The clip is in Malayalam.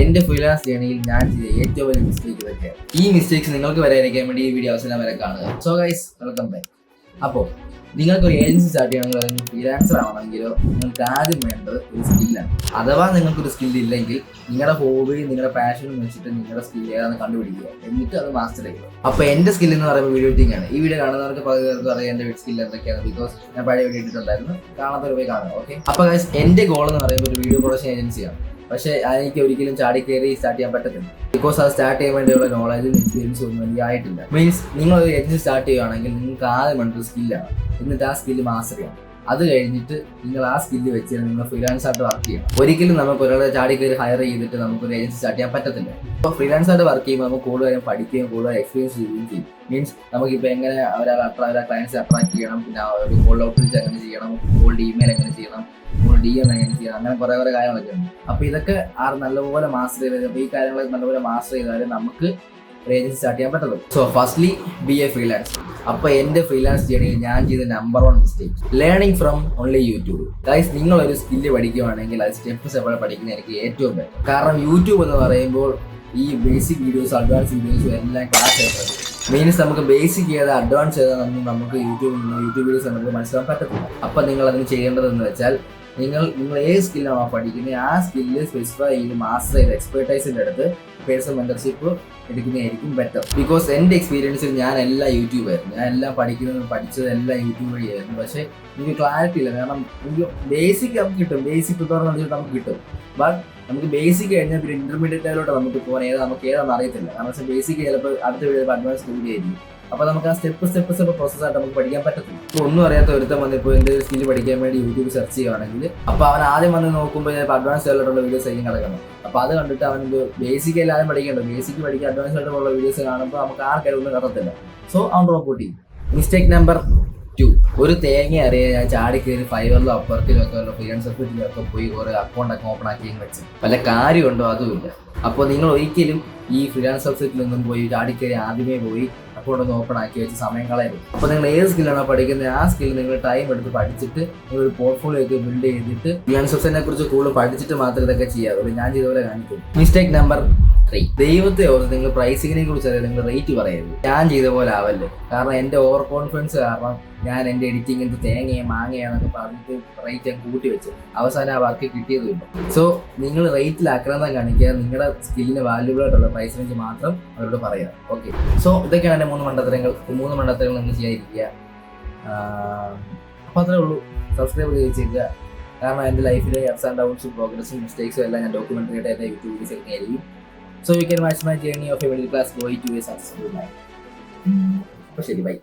എന്റെ ഫ്രീലാൻസ് ജേണിയിൽ ഞാൻ ചെയ്ത ഏറ്റവും വലിയ മിസ്റ്റേക്ക് ഇതൊക്കെയാണ്. ഈ മിസ്റ്റേക്സ് നിങ്ങൾക്ക് വരാതിരിക്കാൻ വേണ്ടി ഈ വീഡിയോ അവസാനം വരെ കാണുക. So guys, welcome back. അപ്പോൾ നിങ്ങൾക്ക് ഒരു ഏജൻസി സ്റ്റാർട്ട് ചെയ്യണമെങ്കിൽ അല്ലെങ്കിൽ ഫ്രീലാൻസർ ആവണമെങ്കിലോ നിങ്ങൾക്ക് ആദ്യം വേണ്ടത് ഒരു സ്കില്ലാണ്. അഥവാ നിങ്ങൾക്കൊരു സ്കിൽ ഇല്ലെങ്കിൽ നിങ്ങളുടെ ഹോബിയും നിങ്ങളുടെ പാഷനും വെച്ചിട്ട് നിങ്ങളുടെ സ്കിൽ ഏതാണെന്ന് കണ്ടുപിടിക്കുക, എന്നിട്ട് അത് മാസ്റ്റർ ചെയ്യുക. അപ്പോൾ എൻ്റെ സ്കിൽ എന്ന് പറയുമ്പോൾ വീഡിയോ എഡിറ്റിംഗ് ആണ്. ഈ വീഡിയോ കാണുന്നവർക്ക് പകുതി പേർക്ക് അറിയാം എൻ്റെ സ്കിൽ എന്തൊക്കെയാണ്, ബിക്കോസ് ഞാൻ പഴയ വീഡിയോ ഇട്ടിട്ടുണ്ടായിരുന്നു. കാണാത്തവർ പോയി കാണുക. ഓക്കെ, അപ്പോൾ ഗൈസ്, എൻ്റെ ഗോൾ എന്ന് പറയുമ്പോൾ ഒരു വീഡിയോ പ്രൊഡക്ഷൻ ഏജൻസിയാണ്. പക്ഷേ എനിക്ക് ഒരിക്കലും ചാടി കയറി സ്റ്റാർട്ട് ചെയ്യാൻ പറ്റത്തില്ല, ബിക്കോസ് അത് സ്റ്റാർട്ട് ചെയ്യാൻ വേണ്ടിയുള്ള നോളജും എക്സ്പീരിയൻസും ഒന്നും എനിക്ക് ആയിട്ടില്ല. മീൻസ് നിങ്ങൾ ഒരു ഏജൻസി സ്റ്റാർട്ട് ചെയ്യുകയാണെങ്കിൽ നിങ്ങൾക്ക് ആദ്യം വേണ്ടൊരു സ്കില്ലാണ്. എന്നിട്ട് ആ സ്കില്ല് മാസ്റ്റർ ചെയ്യണം. അത് കഴിഞ്ഞിട്ട് നിങ്ങൾ ആ സ്കില്ല് വെച്ച് നിങ്ങൾ ഫ്രീലാൻസ് ആയിട്ട് വർക്ക് ചെയ്യണം. ഒരിക്കലും നമുക്ക് ഒരാളെ ചാടി കയറി ഹയർ ചെയ്തിട്ട് നമുക്കൊരു ഏജൻസി സ്റ്റാർട്ട് ചെയ്യാൻ പറ്റത്തില്ല. അപ്പോൾ ഫ്രീലാൻസ് ആയിട്ട് വർക്ക് ചെയ്യുമ്പോൾ നമുക്ക് കൂടുതലും പഠിക്കുകയും കൂടുതൽ എക്സ്പീരിയൻസ് ചെയ്യുകയും ചെയ്യും. മീൻസ് നമുക്കിപ്പോൾ എങ്ങനെ ഒരാളെ ക്ലയൻസ് അട്രാക്ട് ചെയ്യണം, പിന്നെ ഒരു കോൾഡ് ഔട്ട്റീച്ച് എങ്ങനെ ചെയ്യണം, കോൾഡ് ഇമെയിൽ എങ്ങനെ ചെയ്യണം, DM എങ്ങനെ ചെയ്യണം, അങ്ങനെ കുറേ കാര്യങ്ങളൊക്കെ ഉണ്ട്. അപ്പോൾ ഇതൊക്കെ നല്ലപോലെ മാസ്റ്റർ ചെയ്ത്, അപ്പോൾ ഈ കാര്യങ്ങളൊക്കെ നല്ലപോലെ മാസ്റ്റർ ചെയ്താൽ നമുക്ക് ഒരു ഏജൻസി സ്റ്റാർട്ട് ചെയ്യാൻ പറ്റുള്ളൂ. So firstly B A freelance. അപ്പോൾ എൻ്റെ ഫ്രീലാൻസ് ജേണിയിൽ ഞാൻ ചെയ്ത number 1 mistake, learning from only YouTube. Guys, നിങ്ങളൊരു സ്കില്ല് പഠിക്കുകയാണെങ്കിൽ അത് സ്റ്റെപ്പ് പഠിക്കുന്നതായിരിക്കും ഏറ്റവും ബെറ്റർ. കാരണം യൂട്യൂബ് എന്ന് പറയുമ്പോൾ ഈ ബേസിക് വീഡിയോസ്, അഡ്വാൻസ് വീഡിയോസും എല്ലാം ക്ലാസ് ആയിട്ട് മീൻസ് നമുക്ക് ബേസിക് ചെയ്താൽ അഡ്വാൻസ് ചെയ്താൽ നമുക്ക് യൂട്യൂബ് വീഡിയോസ് നമുക്ക് മനസ്സിലാക്കാൻ പറ്റത്തില്ല. അപ്പം നിങ്ങൾ അതിന് ചെയ്യേണ്ടതെന്ന് വെച്ചാൽ നിങ്ങൾ ഏത് സ്കില്ലാണോ പഠിക്കുന്നത് ആ സ്കില്ല് സ്പെസിഫൈ ചെയ്ത് മാസ്റ്റർ ചെയ്ത് എക്സ്പെർട്ടൈസിൻ്റെ അടുത്ത് പേഴ്സണൽ മെന്റർഷിപ്പ് എടുക്കുന്നതായിരിക്കും ബെറ്റർ. ബിക്കോസ് എൻ്റെ എക്സ്പീരിയൻസിൽ ഞാൻ എല്ലാം യൂട്യൂബായിരുന്നു. ഞാൻ എല്ലാം പഠിച്ചത് എല്ലാം യൂട്യൂബ് വഴിയായിരുന്നു. പക്ഷേ എനിക്ക് ക്ലാരിറ്റി ഇല്ല. കാരണം എനിക്ക് ബേസിക് നമുക്ക് കിട്ടും, ബേസിക് ട്യൂട്ടോറിയൽ വെച്ചിട്ട് നമുക്ക് കിട്ടും. ബട്ട് നമുക്ക് ബേസിക് കഴിഞ്ഞാൽ പിന്നെ ഇന്റർമീഡിയറ്റ് ലെവലോട്ട് നമുക്ക് പോകാൻ നമുക്ക് ഏതാണെന്ന് അറിയത്തില്ല. കാരണം ബേസിക് ചിലപ്പോൾ അടുത്ത വീഡിയോ അഡ്വാൻസ് കൂടിയായിരിക്കും. അപ്പോൾ നമുക്ക് ആ സ്റ്റെപ്പ് പ്രോസസ്സായിട്ട് നമുക്ക് പഠിക്കാൻ പറ്റത്തില്ല. ഇപ്പോൾ ഒന്നും അറിയാത്ത ഒരുത്തം വന്നിപ്പോൾ എന്തെങ്കിലും സ്കില്ല് പഠിക്കാൻ വേണ്ടി യൂട്യൂബ് സെർച്ച് ചെയ്യുകയാണെങ്കിൽ അപ്പോൾ അവൻ ആദ്യം വന്ന് നോക്കുമ്പോൾ ചിലപ്പോൾ അഡ്വാൻസ് ലെവലോട്ടുള്ള വീഡിയോസ് ആയിരിക്കും കിടക്കണം. അപ്പോൾ അത് കണ്ടിട്ട് അവൻ ബേസിക് എല്ലാവരും പഠിക്കേണ്ടത്, ബേസിക് പഠിക്കാൻ അഡ്വാൻസ് ആയിട്ടുള്ള വീഡിയോസ് കാണുമ്പോൾ നമുക്ക് ആർക്കാരും ഒന്നും കിട്ടത്തില്ല. സോ അവൻ ഡ്രോപ്പ് ഔട്ട് ചെയ്യും. മിസ്റ്റേക്ക് നമ്പർ 2, ഒരു തേങ്ങ അറിയാൻ ഞാൻ ചാടി കയറി ഫൈവറിലോ അപ്പർക്കിലോ ഒക്കെ ഫ്രീലാൻസ് സർട്ടിഫിക്കറ്റിലൊക്കെ പോയി കുറേ അക്കൗണ്ടൊക്കെ ഓപ്പൺ ആക്കി വെച്ച് വല്ല കാര്യമുണ്ടോ? അതുമില്ല. അപ്പോൾ നിങ്ങൾ ഒരിക്കലും ഈ ഫ്രീലാൻസ് വെബ്സൈറ്റിൽ നിന്നും പോയി ചാടി കയറി ആദ്യമേ പോയി അക്കൗണ്ടൊന്ന് ഓപ്പൺ ആക്കി വെച്ച് സമയം കളയരുത്. അപ്പോൾ നിങ്ങൾ ഏത് സ്കില്ലാണോ പഠിക്കുന്നത് ആ സ്കില്ല് നിങ്ങൾ ടൈം എടുത്ത് പഠിച്ചിട്ട് നിങ്ങളൊരു പോർട്ട്ഫോളിയോ ഒക്കെ ബിൽഡ് ചെയ്തിട്ട് ഫ്രീലാൻസ് വെബ്സൈറ്റിനെ കുറിച്ച് കൂടുതൽ പഠിച്ചിട്ട് മാത്രമേ ഇതൊക്കെ ചെയ്യാറുള്ളൂ. ഞാൻ ചെയ്തപോലെ കാണിക്കും. മിസ്റ്റേക്ക് നമ്പർ 3, ദൈവത്തെ ഓർത്ത് നിങ്ങൾ പ്രൈസിങ്ങിനെ കുറിച്ച് അറിയാം, നിങ്ങൾ റേറ്റ് പറയരുത്. ഞാൻ ചെയ്ത പോലെ ആവല്ലേ. കാരണം എൻ്റെ ഓവർ കോൺഫിഡൻസ് കാരണം ഞാൻ എൻ്റെ എഡിറ്റിംഗ് തേങ്ങയെ മാങ്ങയാന്നൊക്കെ പറഞ്ഞിട്ട് റേറ്റ് ഞാൻ കൂട്ടി വെച്ചു. അവസാനം ആ വർക്ക് കിട്ടിയതുമില്ല. സോ നിങ്ങൾ റേറ്റിൽ ആക്രമണം കാണിക്കുക, നിങ്ങളുടെ സ്കില്ലിന് വാല്യൂബിൾ ആയിട്ടുള്ള പ്രൈസ് റേഞ്ച് മാത്രം അവരോട് പറയാം. ഓക്കെ, സോ ഇതൊക്കെയാണ് എൻ്റെ 3 മണ്ടത്തരങ്ങൾ. 3 മണ്ടത്തരങ്ങൾ നിങ്ങൾ ചെയ്യാതിരിക്കുക. അപ്പോൾ അത്രേ ഉള്ളൂ. സബ്സ്ക്രൈബ് ചെയ്തേക്കുക. കാരണം എൻ്റെ ലൈഫിലെ അപ്സ് ആൻഡ് ഡൗൺസും പ്രോഗ്രസും മിസ്റ്റേക്സും എല്ലാം ഞാൻ ഡോക്യുമെൻ്ററി ആയിട്ട് യൂട്യൂബ് വീഡിയോസ് എടുക്കുന്നതായിരിക്കും. So you can watch my journey of a middle class boy to a successful life. അപ്പോൾ ശരി, ബൈ.